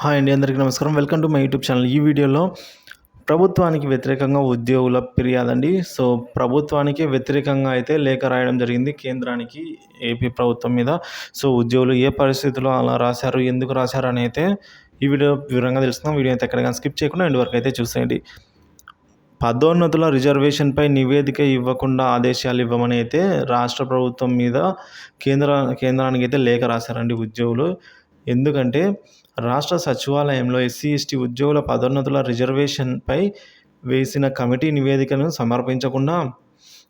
Hi అండి, అందరికీ నమస్కారం. Welcome to my YouTube channel. ఈ వీడియోలో ప్రభుత్వానికి వ్యతిరేకంగా ఉద్యోగుల ఫిర్యాదండి. సో, ప్రభుత్వానికి వ్యతిరేకంగా అయితే లేఖ రాయడం జరిగింది కేంద్రానికి, ఏపీ ప్రభుత్వం మీద. సో, ఉద్యోగులు ఏ పరిస్థితిలో అలా రాశారు, ఎందుకు రాశారు అని అయితే ఈ వీడియో వివరంగా తెలుసుకుందాం. వీడియో అయితే ఎక్కడ కానీ స్కిప్ చేయకుండా ఎండ్ వరకు అయితే చూసేయండి. పదోన్నతుల రిజర్వేషన్పై నివేదిక ఇవ్వకుండా ఆదేశాలు ఇవ్వమని అయితే రాష్ట్ర ప్రభుత్వం మీద కేంద్రానికి అయితే లేఖ రాశారండి ఉద్యోగులు. ఎందుకంటే రాష్ట్ర సచివాలయంలో ఎస్సీ ఎస్టీ ఉద్యోగుల పదోన్నతుల రిజర్వేషన్పై వేసిన కమిటీ నివేదికను సమర్పించకుండా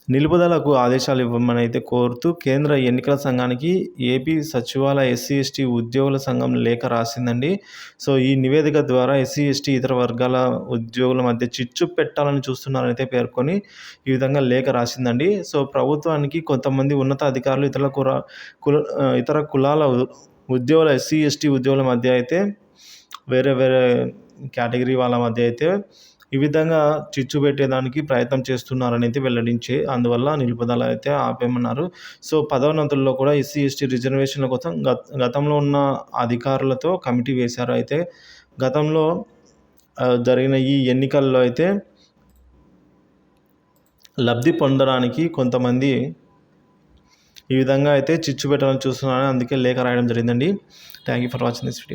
నిలుపుదలకు ఆదేశాలు ఇవ్వమని అయితే కోరుతూ కేంద్ర ఎన్నికల సంఘానికి ఏపీ సచివాలయ ఎస్సీ ఎస్టీ ఉద్యోగుల సంఘం లేఖ రాసిందండి. సో, ఈ నివేదిక ద్వారా ఎస్సీ ఎస్టీ ఇతర వర్గాల ఉద్యోగుల మధ్య చిచ్చు పెట్టాలని చూస్తున్నారని అయితే పేర్కొని ఈ విధంగా లేఖ రాసిందండి. సో, ప్రభుత్వానికి కొంతమంది ఉన్నత అధికారులు ఇతర కులాల ఉద్యోగుల ఎస్సీ ఎస్టీ ఉద్యోగుల మధ్య అయితే వేరే వేరే కేటగిరీ వాళ్ళ మధ్య అయితే ఈ విధంగా చిచ్చు పెట్టేదానికి ప్రయత్నం చేస్తున్నారని అయితే వెల్లడించి అందువల్ల నిలుపుదల అయితే ఆపేయమన్నారు. సో, పదోన్నతుల్లో కూడా ఎస్సీ ఎస్టీ రిజర్వేషన్ల కోసం గతంలో ఉన్న అధికారులతో కమిటీ వేశారు. అయితే గతంలో జరిగిన ఈ ఎన్నికల్లో అయితే లబ్ధి పొందడానికి కొంతమంది ఈ విధంగా అయితే చిచ్చు పెట్టాలని చూస్తున్నారని అందుకే లేఖ రాయడం జరిగిందండి. Thank you for watching this video.